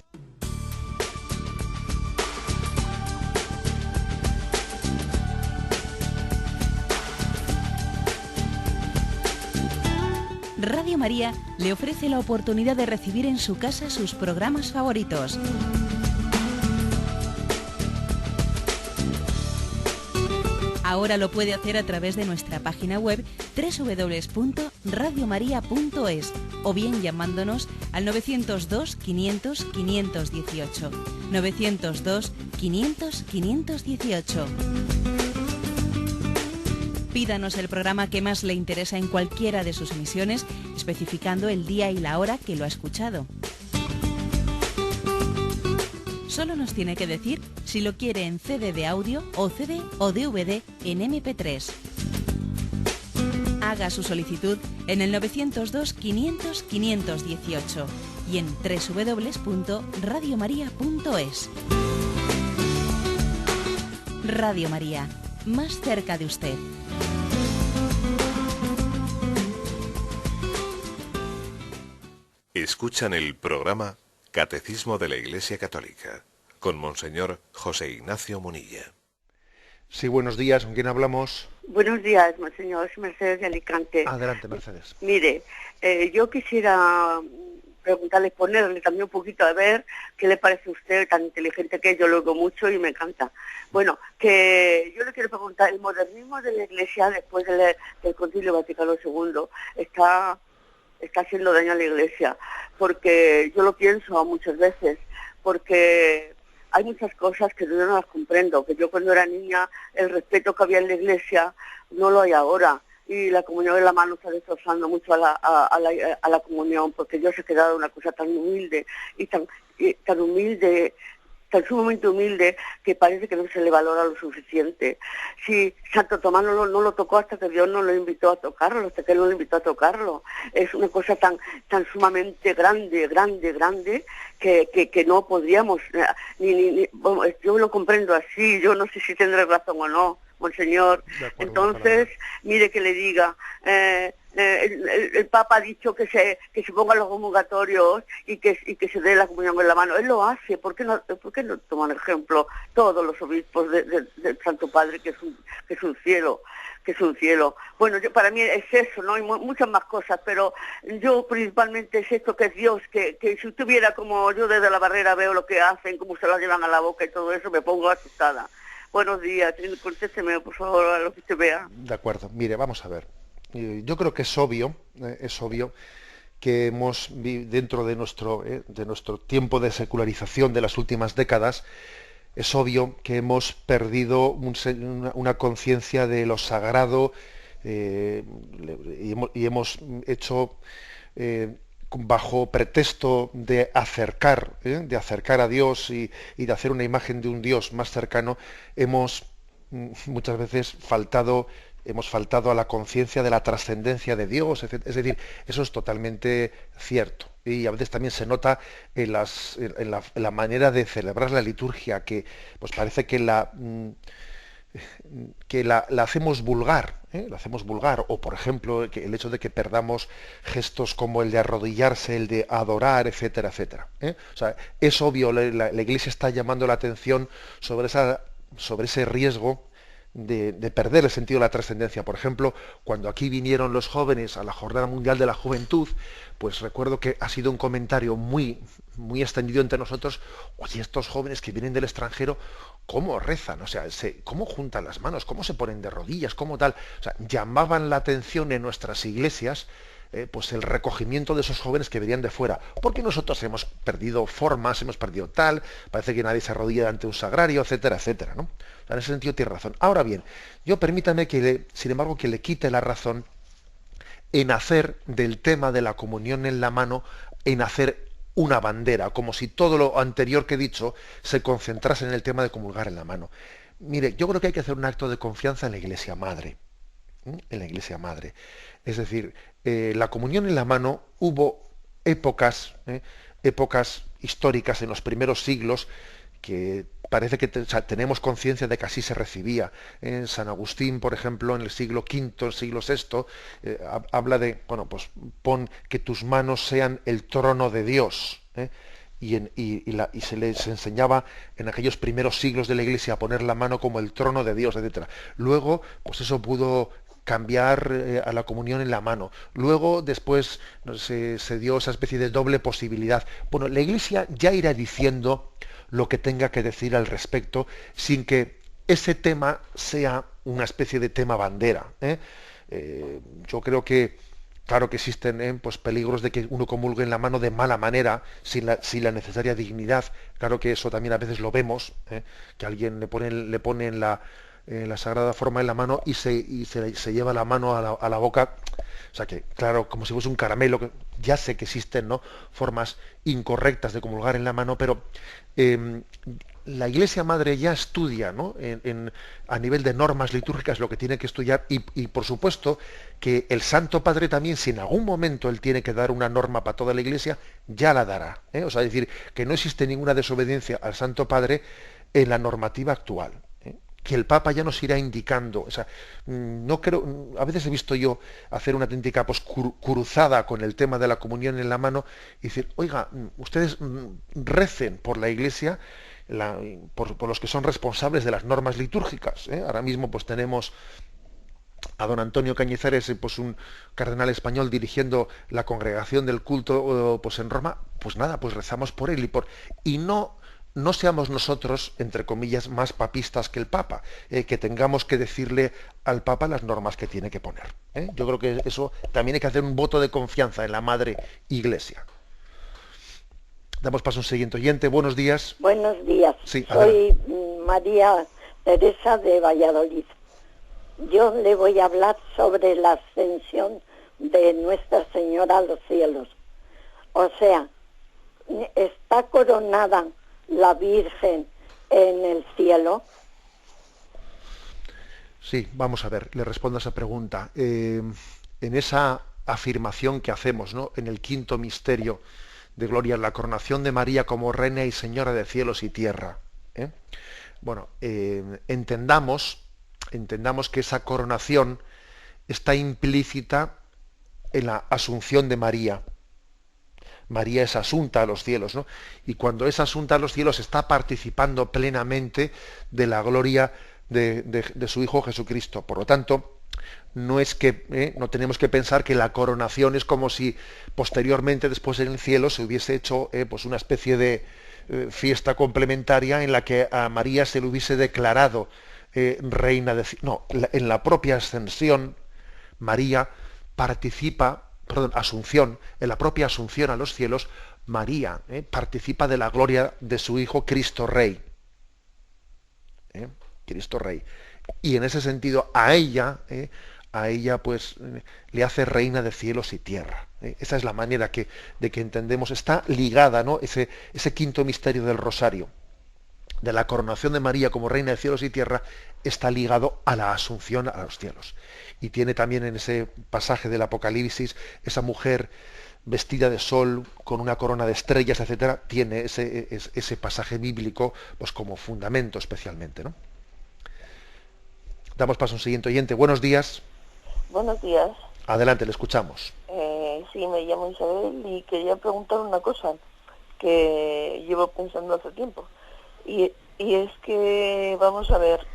Radio María le ofrece la oportunidad de recibir en su casa sus programas favoritos. Ahora lo puede hacer a través de nuestra página web www.radiomaria.es o bien llamándonos al 902 500 518. 902 500 518. Pídanos el programa que más le interesa en cualquiera de sus emisiones, especificando el día y la hora que lo ha escuchado. Solo nos tiene que decir si lo quiere en CD de audio o CD o DVD en MP3. Haga su solicitud en el 902 500 518 y en www.radiomaria.es. Radio María, más cerca de usted. Escuchan el programa Catecismo de la Iglesia Católica con Monseñor José Ignacio Munilla. Sí, buenos días. ¿Con quién hablamos? Buenos días, Monseñor. Soy Mercedes de Alicante. Adelante, Mercedes. Mire, yo quisiera preguntarle, ponerle también un poquito a ver qué le parece a usted, tan inteligente que es, yo lo oigo mucho y me encanta. Bueno, que yo le quiero preguntar, el modernismo de la Iglesia después del Concilio Vaticano II está haciendo daño a la Iglesia, porque yo lo pienso muchas veces, porque hay muchas cosas que yo no las comprendo, que yo cuando era niña el respeto que había en la Iglesia no lo hay ahora, y la comunión en la mano está destrozando mucho a la comunión, porque Dios se ha quedado una cosa tan humilde y tan humilde, tan sumamente humilde, que parece que no se le valora lo suficiente. Si Santo Tomás no lo tocó hasta que Dios no lo invitó a tocarlo, hasta que él no lo invitó a tocarlo. Es una cosa tan sumamente grande, que no podríamos, bueno, yo lo comprendo así, yo no sé si tendré razón o no, Monseñor. Entonces, mire que le diga, el Papa ha dicho que se pongan los comulgatorios y que se dé la comunión en la mano. Él lo hace. ¿Por qué no toman ejemplo todos los obispos del Santo Padre, que es un cielo? Bueno, para mí es eso, ¿no? Hay muchas más cosas, pero yo principalmente es esto, que es Dios, que si usted viera como yo desde la barrera veo lo que hacen, cómo se la llevan a la boca y todo eso, me pongo asustada. Buenos días, contésteme por favor a lo que usted vea. De acuerdo, mire, vamos a ver. Yo creo que es obvio que hemos, dentro de nuestro tiempo de secularización de las últimas décadas, es obvio que hemos perdido una conciencia de lo sagrado y hemos hecho, bajo pretexto de acercar a Dios y de hacer una imagen de un Dios más cercano, hemos muchas veces faltado a la conciencia de la trascendencia de Dios, etc. Es decir, eso es totalmente cierto. Y a veces también se nota en la manera de celebrar la liturgia, que pues parece que la hacemos vulgar, la hacemos vulgar. O, por ejemplo, el hecho de que perdamos gestos como el de arrodillarse, el de adorar, etcétera, etcétera. O sea, es obvio, la Iglesia está llamando la atención sobre ese riesgo de perder el sentido de la trascendencia. Por ejemplo, cuando aquí vinieron los jóvenes a la Jornada Mundial de la Juventud, pues recuerdo que ha sido un comentario muy, muy extendido entre nosotros: oye, estos jóvenes que vienen del extranjero, ¿cómo rezan? O sea, ¿cómo juntan las manos? ¿Cómo se ponen de rodillas? ¿Cómo tal? O sea, llamaban la atención en nuestras iglesias pues el recogimiento de esos jóvenes que venían de fuera, porque nosotros hemos perdido formas, hemos perdido tal, parece que nadie se arrodilla ante un sagrario, etcétera, etcétera, ¿no? O sea, en ese sentido tiene razón. Ahora bien, yo permítame sin embargo, que le quite la razón en hacer del tema de la comunión en la mano, en hacer una bandera, como si todo lo anterior que he dicho se concentrase en el tema de comulgar en la mano. Mire, yo creo que hay que hacer un acto de confianza en la Iglesia Madre. En la Iglesia Madre. Es decir, la comunión en la mano, hubo épocas históricas en los primeros siglos que parece que tenemos conciencia de que así se recibía. En San Agustín, por ejemplo, en el siglo V, el siglo VI, habla de, bueno, pues pon que tus manos sean el trono de Dios. Y se les enseñaba en aquellos primeros siglos de la Iglesia a poner la mano como el trono de Dios, etc. Luego, pues eso pudo cambiar a la comunión en la mano. Luego, después, se dio esa especie de doble posibilidad. Bueno, la Iglesia ya irá diciendo lo que tenga que decir al respecto, sin que ese tema sea una especie de tema bandera. Yo creo que, claro que existen pues peligros de que uno comulgue en la mano de mala manera, sin la necesaria dignidad. Claro que eso también a veces lo vemos, que alguien le pone en la sagrada forma en la mano y se lleva la mano a la boca. O sea que, claro, como si fuese un caramelo, que ya sé que existen, ¿no?, formas incorrectas de comulgar en la mano, pero la Iglesia Madre ya estudia, ¿no?, a nivel de normas litúrgicas lo que tiene que estudiar, y por supuesto que el Santo Padre también, si en algún momento él tiene que dar una norma para toda la Iglesia, ya la dará. O sea, es decir, que no existe ninguna desobediencia al Santo Padre en la normativa actual. Que el Papa ya nos irá indicando. O sea, no creo, a veces he visto yo hacer una auténtica pues, cruzada con el tema de la comunión en la mano y decir, oiga, ustedes recen por la Iglesia, por los que son responsables de las normas litúrgicas. Ahora mismo pues tenemos a don Antonio Cañizares, pues un cardenal español dirigiendo la congregación del culto pues en Roma. Pues nada, pues rezamos por él y no seamos nosotros, entre comillas, más papistas que el Papa, que tengamos que decirle al Papa las normas que tiene que poner. Yo creo que eso también hay que hacer un voto de confianza en la Madre Iglesia. Damos paso a un siguiente oyente. Buenos días. Buenos días. Sí, soy María Teresa de Valladolid. yo le voy a hablar sobre la ascensión de Nuestra Señora a los cielos. O sea, ¿está coronada la Virgen en el cielo? Sí, vamos a ver, le respondo a esa pregunta. En esa afirmación que hacemos, ¿no?, en el quinto misterio de gloria, la coronación de María como Reina y Señora de cielos y tierra, ¿eh? Bueno, entendamos que esa coronación está implícita en la asunción de María. María es asunta a los cielos, ¿no? Y cuando es asunta a los cielos está participando plenamente de la gloria de su Hijo Jesucristo. Por lo tanto, no es que no tenemos que pensar que la coronación es como si posteriormente, después en el cielo, se hubiese hecho pues una especie de fiesta complementaria en la que a María se le hubiese declarado reina de... No, en la propia ascensión, María participa, perdón, asunción, en la propia asunción a los cielos, María participa de la gloria de su Hijo Cristo Rey. Cristo Rey. Y en ese sentido, a ella pues le hace reina de cielos y tierra. Esa es la manera de que entendemos, está ligada, ¿no?, ese quinto misterio del Rosario, de la coronación de María como reina de cielos y tierra, está ligado a la asunción a los cielos. Y tiene también en ese pasaje del Apocalipsis, esa mujer vestida de sol, con una corona de estrellas, etcétera, tiene ese pasaje bíblico pues como fundamento especialmente, ¿no? Damos paso a un siguiente oyente. Buenos días. Buenos días. Adelante, le escuchamos. Sí, me llamo Isabel y quería preguntar una cosa que llevo pensando hace tiempo. Y es que, vamos a ver,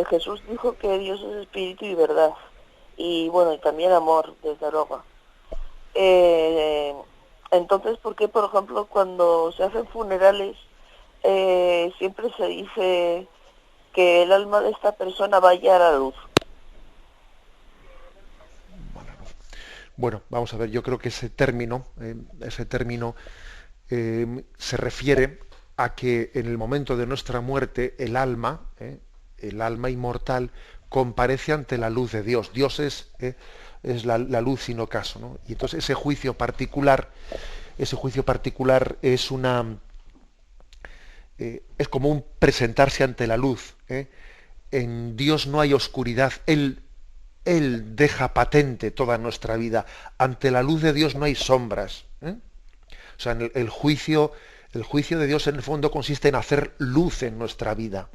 Jesús dijo que Dios es espíritu y verdad. Y bueno, y también amor, desde luego. Entonces, ¿por qué, por ejemplo, cuando se hacen funerales, siempre se dice que el alma de esta persona vaya a la luz? Bueno, vamos a ver, yo creo que ese término se refiere a que en el momento de nuestra muerte el alma inmortal comparece ante la luz de Dios. Dios es la luz sin ocaso, ¿no? Y entonces ese juicio particular es como un presentarse ante la luz. En Dios no hay oscuridad, Él deja patente toda nuestra vida. Ante la luz de Dios no hay sombras. O sea, el juicio de Dios en el fondo consiste en hacer luz en nuestra vida.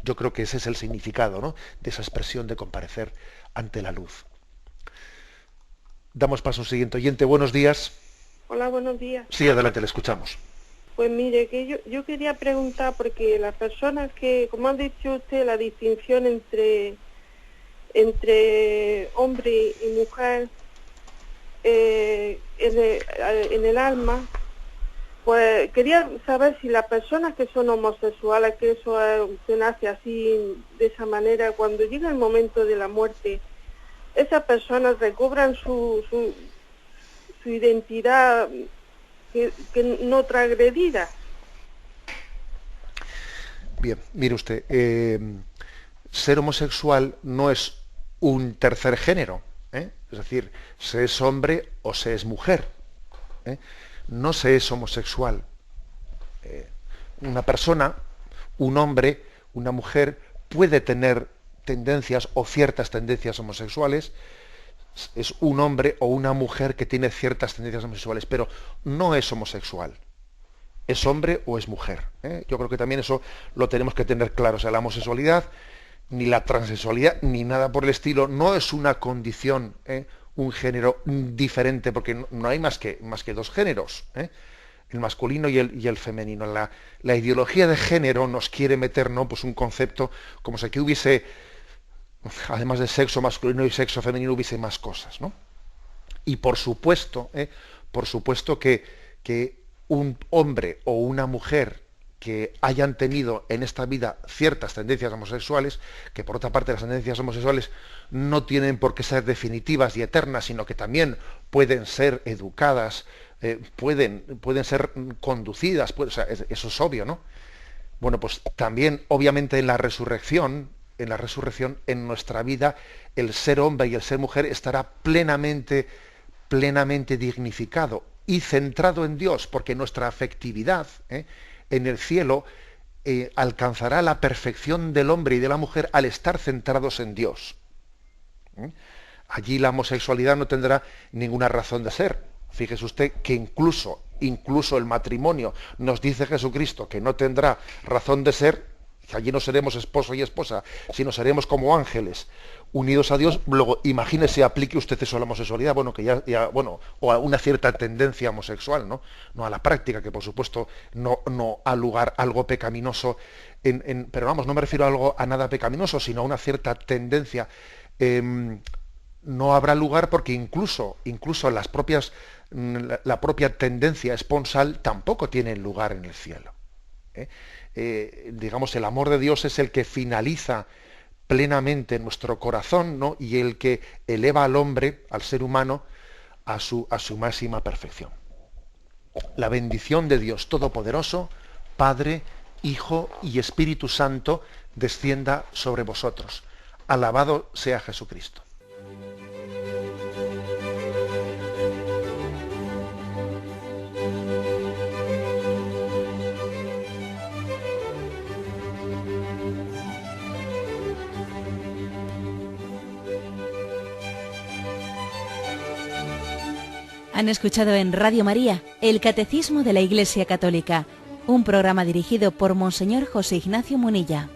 Yo creo que ese es el significado, ¿no?, de esa expresión de comparecer ante la luz. Damos paso a un siguiente oyente. Buenos días. Hola, buenos días. Sí, adelante, le escuchamos. Pues mire, que yo quería preguntar, porque las personas que, como ha dicho usted, la distinción entre hombre y mujer en el alma, pues quería saber si las personas que son homosexuales, que eso se nace así, de esa manera, cuando llega el momento de la muerte, esas personas recobran su identidad que no transgredida. Bien, mire usted, ser homosexual no es un tercer género, es decir, se es hombre o se es mujer, no se es homosexual. Una persona, un hombre, una mujer puede tener tendencias o ciertas tendencias homosexuales, es un hombre o una mujer que tiene ciertas tendencias homosexuales, pero no es homosexual. Es hombre o es mujer. Yo creo que también eso lo tenemos que tener claro. O sea, la homosexualidad, ni la transexualidad, ni nada por el estilo, no es una condición, un género diferente, porque no hay más que dos géneros, el masculino y el femenino. La ideología de género nos quiere meter, ¿no?, pues un concepto como si aquí hubiese, además de sexo masculino y sexo femenino, hubiese más cosas, ¿no? Y por supuesto que un hombre o una mujer que hayan tenido en esta vida ciertas tendencias homosexuales, que por otra parte las tendencias homosexuales no tienen por qué ser definitivas y eternas, sino que también pueden ser educadas, pueden ser conducidas, o sea, eso es obvio, ¿no? Bueno, pues también, obviamente, en la resurrección, en nuestra vida, el ser hombre y el ser mujer estará plenamente dignificado y centrado en Dios, porque nuestra afectividad en el cielo alcanzará la perfección del hombre y de la mujer al estar centrados en Dios. Allí la homosexualidad no tendrá ninguna razón de ser. Fíjese usted que incluso el matrimonio, nos dice Jesucristo que no tendrá razón de ser, que allí no seremos esposo y esposa, sino seremos como ángeles unidos a Dios. Luego, imagínese, aplique usted eso a la homosexualidad, bueno, que ya o a una cierta tendencia homosexual, no a la práctica, que por supuesto no ha lugar algo pecaminoso, pero vamos, no me refiero a nada pecaminoso, sino a una cierta tendencia. No habrá lugar, porque incluso la propia tendencia esponsal tampoco tiene lugar en el cielo. Digamos, el amor de Dios es el que finaliza plenamente nuestro corazón, ¿no? Y el que eleva al hombre, al ser humano, a su máxima perfección. La bendición de Dios Todopoderoso, Padre, Hijo y Espíritu Santo, descienda sobre vosotros. Alabado sea Jesucristo. Han escuchado en Radio María el Catecismo de la Iglesia Católica, un programa dirigido por Monseñor José Ignacio Munilla.